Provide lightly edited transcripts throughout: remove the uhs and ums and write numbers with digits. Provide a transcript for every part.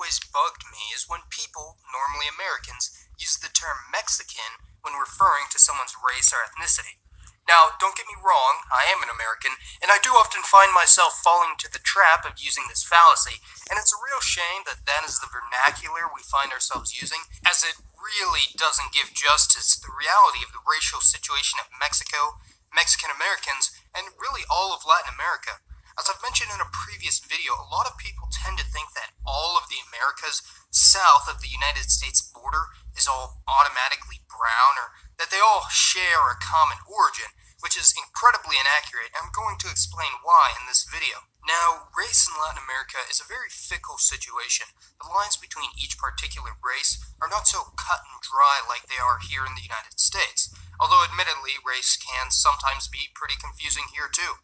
always bugged me is when people, normally Americans, use the term Mexican when referring to someone's race or ethnicity. Now, don't get me wrong, I am an American, and I do often find myself falling into the trap of using this fallacy, and it's a real shame that that is the vernacular we find ourselves using, as it really doesn't give justice to the reality of the racial situation of Mexico, Mexican Americans, and really all of Latin America. As I've mentioned in a previous video, a lot of people tend to think that all of the Americas south of the United States border is all automatically brown, or that they all share a common origin, which is incredibly inaccurate, and I'm going to explain why in this video. Now, race in Latin America is a very fickle situation. The lines between each particular race are not so cut and dry like they are here in the United States, although admittedly race can sometimes be pretty confusing here too.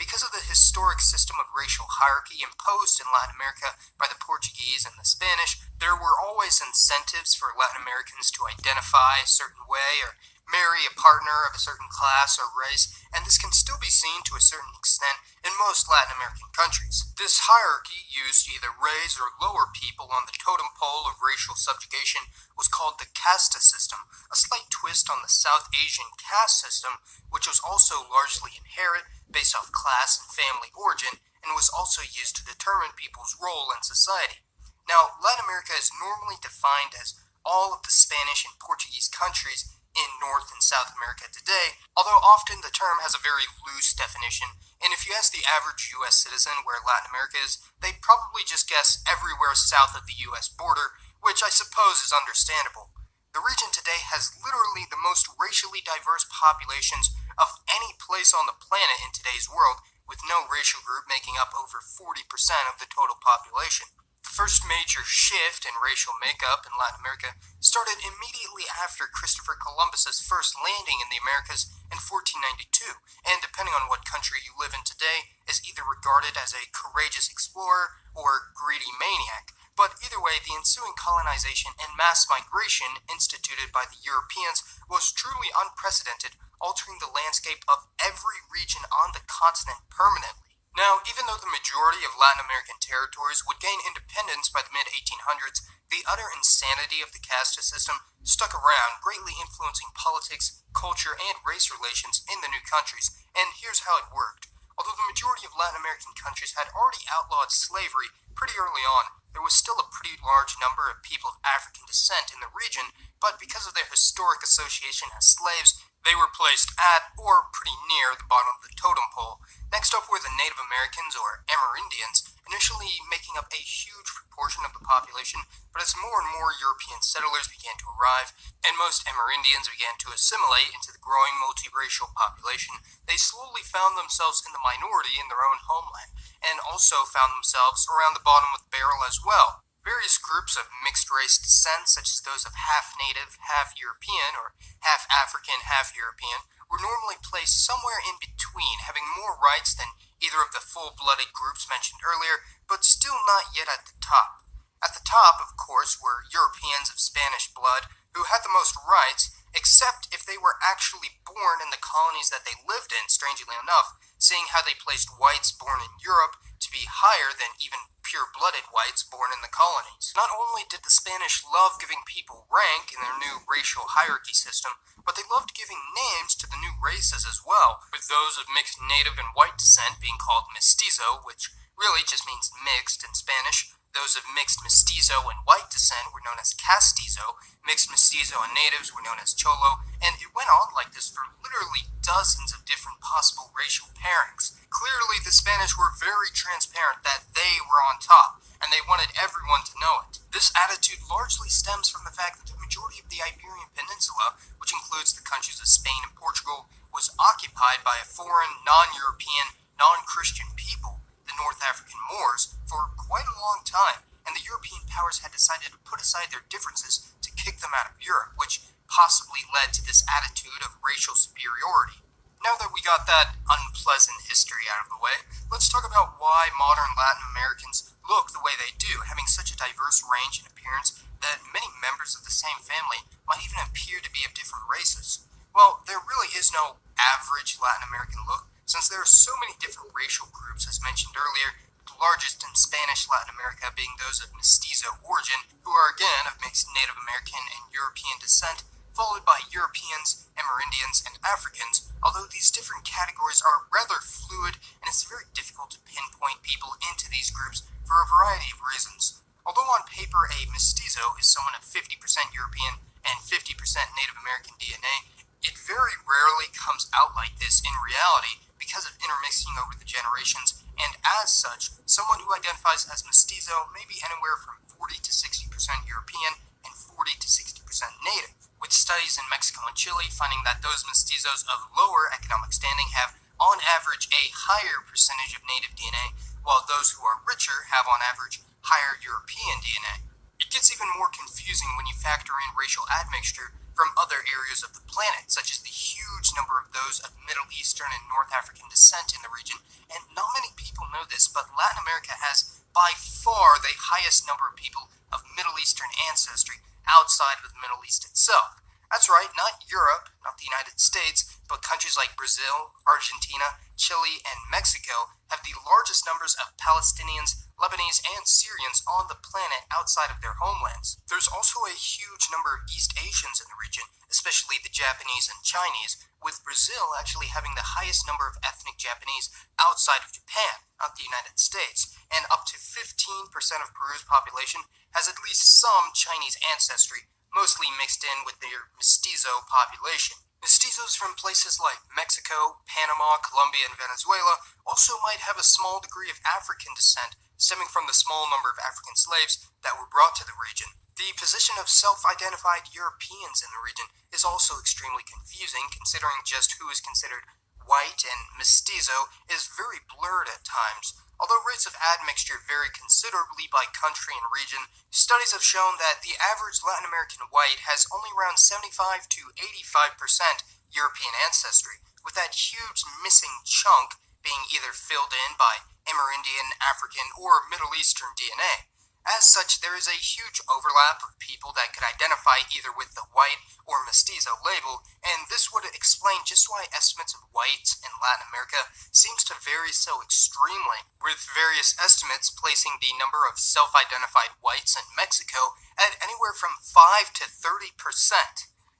Because of the historic system of racial hierarchy imposed in Latin America by the Portuguese and the Spanish, there were always incentives for Latin Americans to identify a certain way or marry a partner of a certain class or race, and this can still be seen to a certain extent in most Latin American countries. This hierarchy used to either raise or lower people on the totem pole of racial subjugation was called the casta system, a slight twist on the South Asian caste system, which was also largely inherent based off class and family origin, and was also used to determine people's role in society. Now, Latin America is normally defined as all of the Spanish and Portuguese countries in North and South America today, although often the term has a very loose definition, and if you ask the average US citizen where Latin America is, they'd probably just guess everywhere south of the US border, which I suppose is understandable. The region today has literally the most racially diverse populations of any place on the planet in today's world, with no racial group making up over 40% of the total population. The first major shift in racial makeup in Latin America started immediately after Christopher Columbus's first landing in the Americas in 1492, and depending on what country you live in today, is either regarded as a courageous explorer or greedy maniac. But either way, the ensuing colonization and mass migration instituted by the Europeans was truly unprecedented, altering the landscape of every region on the continent permanently. Now, even though the majority of Latin American territories would gain independence by the mid-1800s, the utter insanity of the casta system stuck around, greatly influencing politics, culture, and race relations in the new countries, and here's how it worked. Although the majority of Latin American countries had already outlawed slavery pretty early on, there was still a pretty large number of people of African descent in the region, but because of their historic association as slaves, they were placed at or pretty near the bottom of the totem pole. Next up were the Native Americans, or Amerindians, initially making up a huge proportion of the population, but as more and more European settlers began to arrive, and most Amerindians began to assimilate into the growing multiracial population, they slowly found themselves in the minority in their own homeland, and also found themselves around the bottom of the barrel as well. Various groups of mixed-race descent, such as those of half-Native, half-European, or half-African, half-European, were normally placed somewhere in between, having more rights than either of the full-blooded groups mentioned earlier, but still not yet at the top. At the top, of course, were Europeans of Spanish blood, who had the most rights, except if they were actually born in the colonies that they lived in, strangely enough, seeing how they placed whites born in Europe to be higher than even pure-blooded whites born in the colonies. Not only did the Spanish love giving people rank in their new racial hierarchy system, but they loved giving names to the new races as well, with those of mixed native and white descent being called mestizo, which really just means mixed in Spanish. Those of mixed mestizo and white descent were known as castizo, mixed mestizo and natives were known as cholo, and it went on like this for literally dozens of different possible racial pairings. Clearly, the Spanish were very transparent that they were on top, and they wanted everyone to know it. This attitude largely stems from the fact that the majority of the Iberian Peninsula, which includes the countries of Spain and Portugal, was occupied by a foreign, non-European, non-Christian people, the North African Moors, for quite a long time, and the European powers had decided to put aside their differences to kick them out of Europe, which possibly led to this attitude of racial superiority. Now that we got that unpleasant history out of the way, let's talk about why modern Latin Americans look the way they do, having such a diverse range in appearance that many members of the same family might even appear to be of different races. Well, there really is no average Latin American look, since there are so many different racial groups as mentioned earlier. The largest in Spanish Latin America being those of mestizo origin, who are again of mixed Native American and European descent, followed by Europeans, Amerindians, and Africans, although these different categories are rather fluid and it's very difficult to pinpoint people into these groups for a variety of reasons. Although on paper a mestizo is someone of 50% European and 50% Native American DNA, it very rarely comes out like this in reality because of intermixing over the generations, and as such, someone who identifies as mestizo may be anywhere from 40 to 60% European and 40 to 60% Native, with studies in Mexico and Chile finding that those mestizos of lower economic standing have on average a higher percentage of Native DNA, while those who are richer have on average higher European DNA. It gets even more confusing when you factor in racial admixture from other areas of the planet, such as the huge number of those of Middle Eastern and North African descent in the region, and not many people know this, but Latin America has by far the highest number of people of Middle Eastern ancestry outside of the Middle East itself. That's right, not Europe, not the United States, but countries like Brazil, Argentina, Chile, and Mexico have the largest numbers of Palestinians, Lebanese, and Syrians on the planet outside of their homelands. There's also a huge number of East Asians in the region, especially the Japanese and Chinese, with Brazil actually having the highest number of ethnic Japanese outside of Japan, not the United States, and up to 15% of Peru's population has at least some Chinese ancestry, mostly mixed in with their mestizo population. Mestizos from places like Mexico, Panama, Colombia, and Venezuela also might have a small degree of African descent, stemming from the small number of African slaves that were brought to the region. The position of self-identified Europeans in the region is also extremely confusing, considering just who is considered white and mestizo is very blurred at times. Although rates of admixture vary considerably by country and region, studies have shown that the average Latin American white has only around 75 to 85% European ancestry, with that huge missing chunk being either filled in by Amerindian, African, or Middle Eastern DNA. As such, there is a huge overlap of people that could identify either with the white or mestizo label, and this would explain just why estimates of whites in Latin America seems to vary so extremely, with various estimates placing the number of self-identified whites in Mexico at anywhere from 5 to 30%.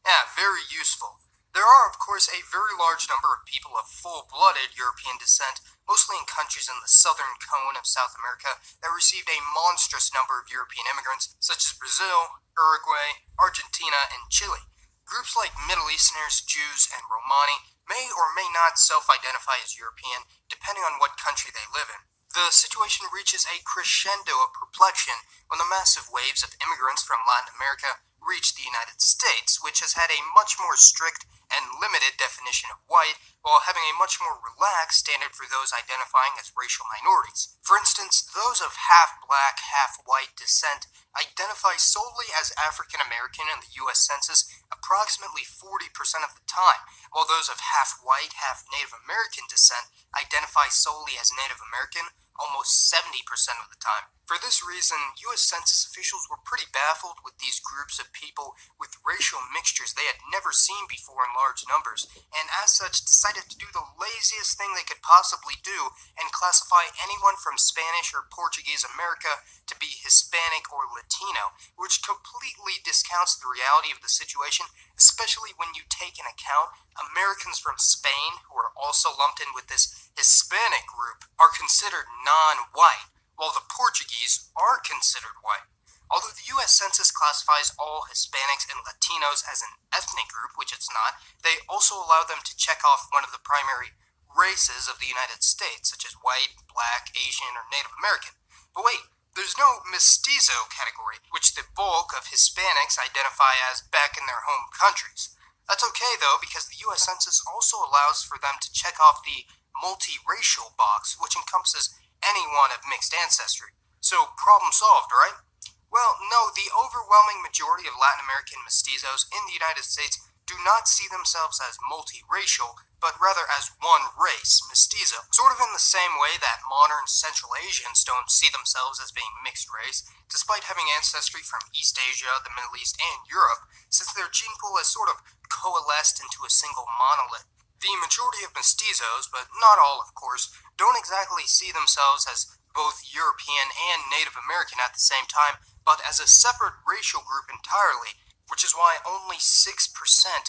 Yeah, very useful. There are, of course, a very large number of people of full-blooded European descent, mostly in countries in the southern cone of South America, that received a monstrous number of European immigrants, such as Brazil, Uruguay, Argentina, and Chile. Groups like Middle Easterners, Jews, and Romani may or may not self-identify as European, depending on what country they live in. The situation reaches a crescendo of perplexion when the massive waves of immigrants from Latin America reach the United States, which has had a much more strict and limited definition of white, while having a much more relaxed standard for those identifying as racial minorities. For instance, those of half-black, half-white descent identify solely as African American in the U.S. Census approximately 40% of the time, while those of half-white, half-Native American descent identify solely as Native American almost 70% of the time. For this reason, U.S. Census officials were pretty baffled with these groups of people with racial mixtures they had never seen before in large numbers, and as such decided to do the laziest thing they could possibly do and classify anyone from Spanish or Portuguese America to be Hispanic or Latino, which completely discounts the reality of the situation, especially when you take into account Americans from Spain, who are also lumped in with this Hispanic group, are considered non-white, while the Portuguese are considered white. Although the U.S. Census classifies all Hispanics and Latinos as an ethnic group, which it's not, they also allow them to check off one of the primary races of the United States, such as white, black, Asian, or Native American. But wait, there's no mestizo category, which the bulk of Hispanics identify as back in their home countries. That's okay, though, because the U.S. Census also allows for them to check off the multiracial box, which encompasses anyone of mixed ancestry. So, problem solved, right? Well, no, the overwhelming majority of Latin American mestizos in the United States do not see themselves as multiracial, but rather as one race, mestizo. Sort of in the same way that modern Central Asians don't see themselves as being mixed race, despite having ancestry from East Asia, the Middle East, and Europe, since their gene pool has sort of coalesced into a single monolith. The majority of mestizos, but not all of course, don't exactly see themselves as both European and Native American at the same time, but as a separate racial group entirely, which is why only 6%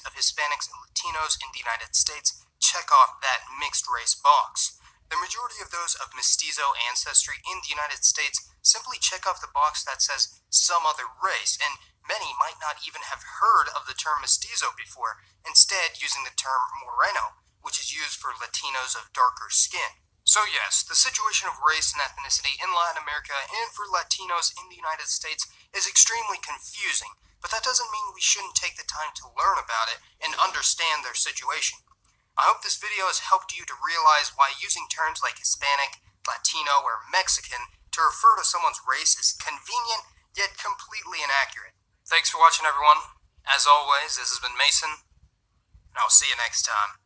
of Hispanics and Latinos in the United States check off that mixed race box. The majority of those of mestizo ancestry in the United States simply check off the box that says some other race, and many might not even have heard of the term mestizo before, instead using the term moreno, which is used for Latinos of darker skin. So yes, the situation of race and ethnicity in Latin America and for Latinos in the United States is extremely confusing, but that doesn't mean we shouldn't take the time to learn about it and understand their situation. I hope this video has helped you to realize why using terms like Hispanic, Latino, or Mexican to refer to someone's race is convenient yet completely inaccurate. Thanks for watching, everyone. As always, this has been Mason, and I'll see you next time.